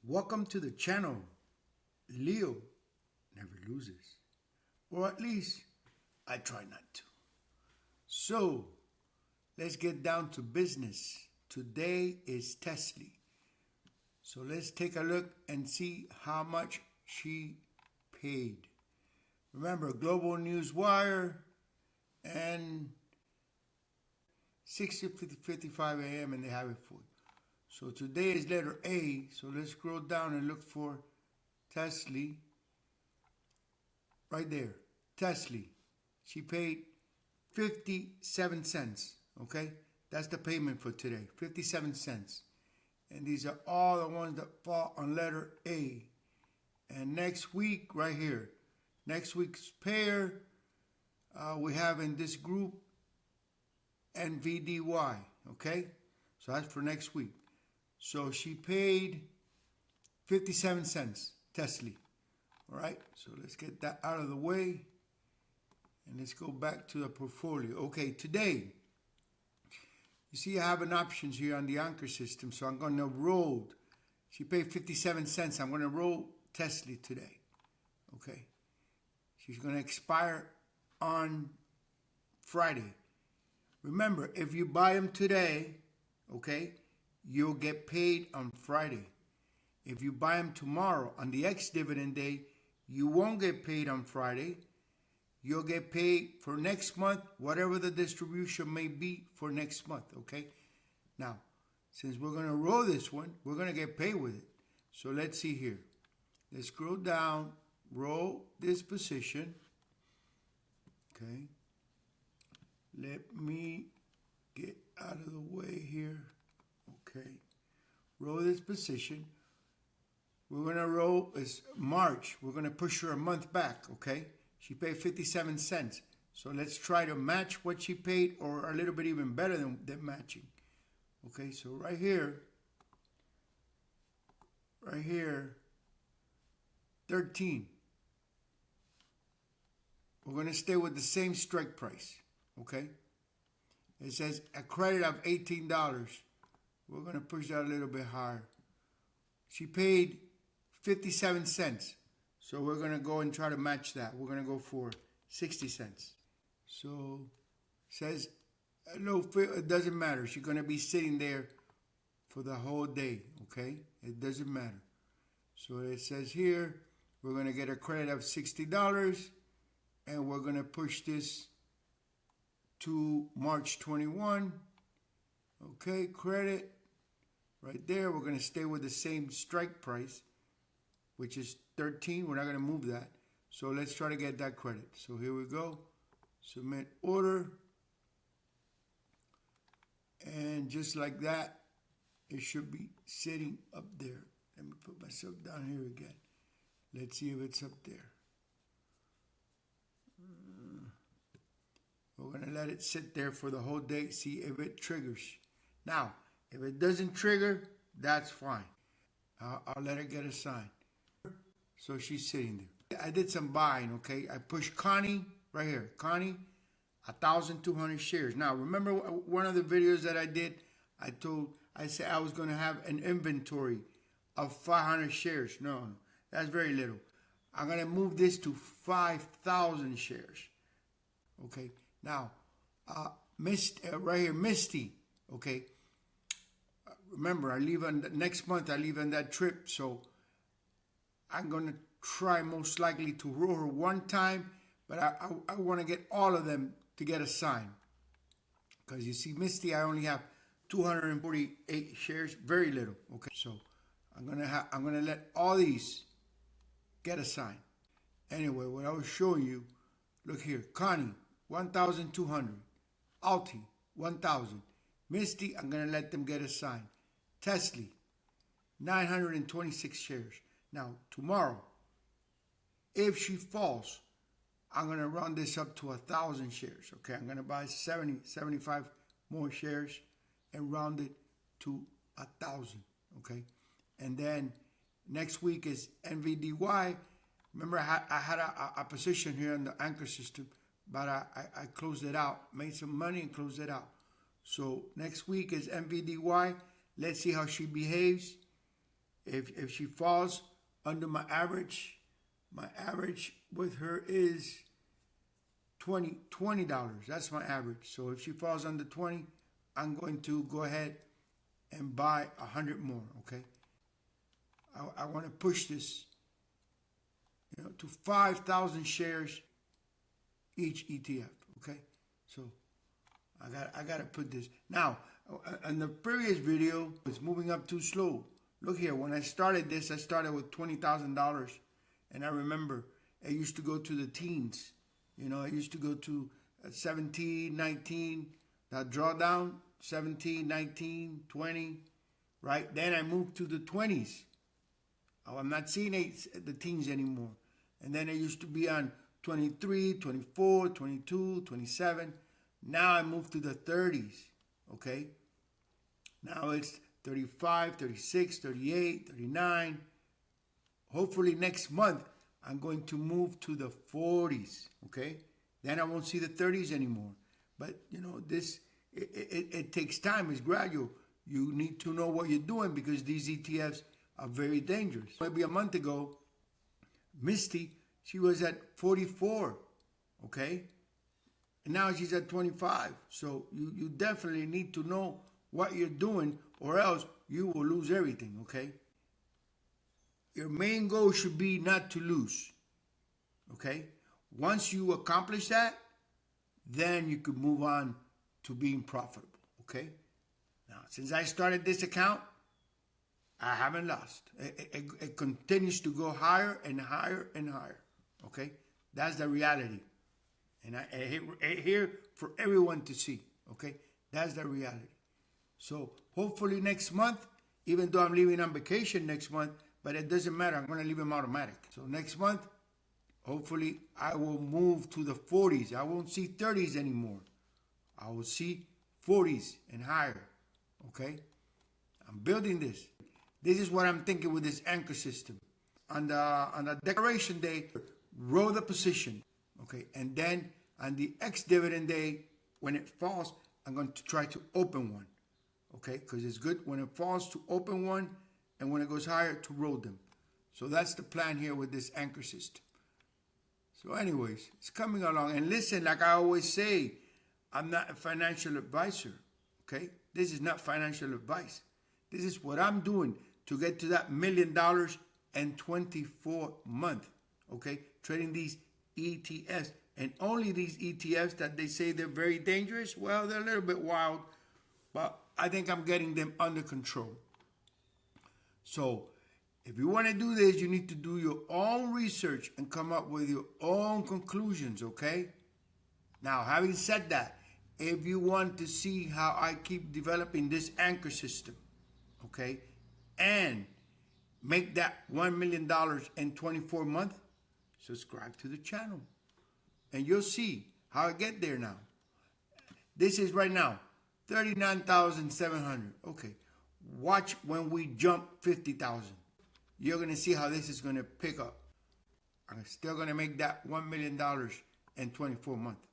Welcome to the channel. Leo never loses. Or at least, I try not to. So, let's get down to business. Today is TSLY. So let's take a look and see how much she paid. Remember, Global News Wire and 6:55 a.m. and they have it for you. So today is letter A. So let's scroll down and look for TSLY. Right there, TSLY. She paid 57 cents. Okay, that's the payment for today, 57 cents. And these are all the ones that fall on letter A. And next week, right here, next week's pair, we have in this group NVDY. Okay, so that's for next week. So she paid 57 cents, TSLY. All right, so let's get that out of the way. And let's go back to the portfolio. Okay, today, you see I have an options here on the anchor system. So I'm going to roll. She paid 57 cents. I'm going to roll TSLY today. Okay. She's going to expire on Friday. Remember, if you buy them today, okay, you'll get paid on Friday. If you buy them tomorrow on the ex-dividend day, you won't get paid on Friday. You'll get paid for next month, whatever the distribution may be for next month, okay? Now, since we're going to roll this one, we're going to get paid with it. So let's see here. Let's scroll down, roll this position, okay? Let me get out of the way here, okay? Roll this position. We're going to roll, it's March. We're going to push her a month back, okay? She paid 57 cents. So let's try to match what she paid or a little bit even better than matching. Okay, so right here, 13. We're going to stay with the same strike price, okay? It says a credit of $18. We're going to push that a little bit higher. She paid 57 cents. So we're going to go and try to match that. We're going to go for 60 cents. So it says, no, it doesn't matter. She's going to be sitting there for the whole day, okay? It doesn't matter. So it says here, we're going to get a credit of $60, and we're going to push this to March 21. Okay, credit right there. We're going to stay with the same strike price, which is 13. We're not going to move that. So let's try to get that credit. So here we go. Submit order. And just like that, it should be sitting up there. Let me put myself down here again. Let's see if it's up there. We're going to let it sit there for the whole day. See if it triggers. Now, if it doesn't trigger, that's fine. I'll let it get a sign. So she's sitting there. I did some buying, okay? I pushed Connie right here. Connie, 1,200 shares. Now, remember one of the videos that I did? I said I was going to have an inventory of 500 shares. No, that's very little. I'm going to move this to 5,000 shares. Okay. Now, right here, Misty. Okay. Remember, I leave on next month. I leave on that trip, so I'm going to try most likely to roll her one time, but I want to get all of them to get a sign. Because you see, Misty, I only have 248 shares, very little. Okay, so I'm gonna let all these get a sign. Anyway, what I was showing you, look here, Connie, 1,200, Alti, 1,000, Misty, I'm gonna let them get a sign. TSLY, 926 shares. Now, tomorrow, if she falls, I'm going to round this up to 1,000 shares. Okay, I'm going to buy 75 more shares and round it to 1,000. Okay, and then next week is NVDY. Remember, I had a position here in the anchor system, but I closed it out, made some money and closed it out. So next week is NVDY. Let's see how she behaves. If she falls under my average with her is $20. That's my average. So if she falls under 20, I'm going to go ahead and buy 100 more, okay? I want to push this, to 5,000 shares each ETF, okay? So I got to put this. Now, in the previous video, it's moving up too slow. Look here, when I started this, I started with $20,000. And I remember I used to go to the teens. I used to go to 17, 19, that drawdown, 17, 19, 20, right? Then I moved to the 20s. Oh, I'm not seeing the teens anymore. And then I used to be on 23, 24, 22, 27. Now I moved to the 30s, okay? Now it's 35, 36, 38, 39. Hopefully next month, I'm going to move to the 40s, okay? Then I won't see the 30s anymore. But, it takes time. It's gradual. You need to know what you're doing because these ETFs are very dangerous. Maybe a month ago, Misty, she was at 44, okay? And now she's at 25. So you definitely need to know what you're doing or else you will lose everything, okay? Your main goal should be not to lose, okay? Once you accomplish that, then you could move on to being profitable, okay? Now, since I started this account, I haven't lost. It continues to go higher and higher and higher, okay? That's the reality. And I here for everyone to see, okay? That's the reality. So hopefully next month, even though I'm leaving on vacation next month, but it doesn't matter. I'm going to leave them automatic. So next month, hopefully I will move to the 40s. I won't see 30s anymore. I will see 40s and higher, okay? I'm building this. This is what I'm thinking with this anchor system. On the declaration day, roll the position, okay? And then on the ex-dividend day, when it falls, I'm going to try to open one, okay? Because it's good when it falls to open one, and when it goes higher, to roll them. So that's the plan here with this anchor system. So anyways, it's coming along. And listen, like I always say, I'm not a financial advisor, okay? This is not financial advice. This is what I'm doing to get to that $1 million in 24 months, okay? Trading these ETFs. And only these ETFs that they say they're very dangerous, well, they're a little bit wild, but I think I'm getting them under control. So if you want to do this, you need to do your own research and come up with your own conclusions, okay? Now, having said that, if you want to see how I keep developing this anchor system, okay, and make that $1 million in 24 months, subscribe to the channel. And you'll see how I get there now. This is right now, 39,700. Okay. Watch when we jump 50,000. You're going to see how this is going to pick up. I'm still going to make that $1 million in 24 months.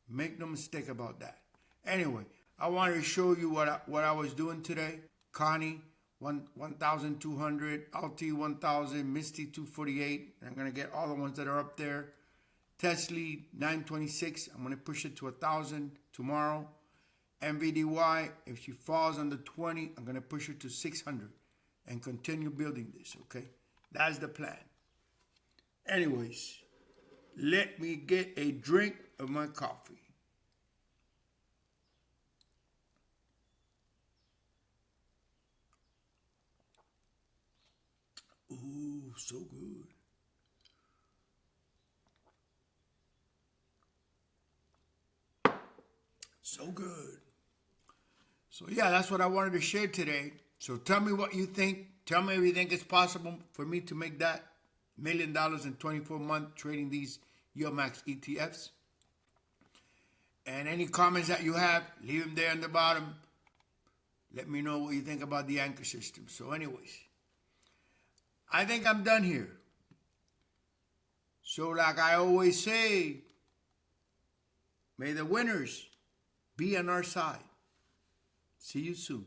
Make no mistake about that. Anyway, I wanted to show you what I was doing today. Connie, 1,200. LT, 1,000. Misty, 248. I'm going to get all the ones that are up there. TSLY, 926. I'm going to push it to 1,000 tomorrow. MVDY, if she falls under 20, I'm going to push her to 600 and continue building this, okay? That's the plan. Anyways, let me get a drink of my coffee. Ooh, so good. So good. So yeah, that's what I wanted to share today. So tell me what you think. Tell me if you think it's possible for me to make that $1 million in 24 months trading these YieldMax ETFs. And any comments that you have, leave them there on the bottom. Let me know what you think about the anchor system. So anyways, I think I'm done here. So like I always say, may the winners be on our side. See you soon.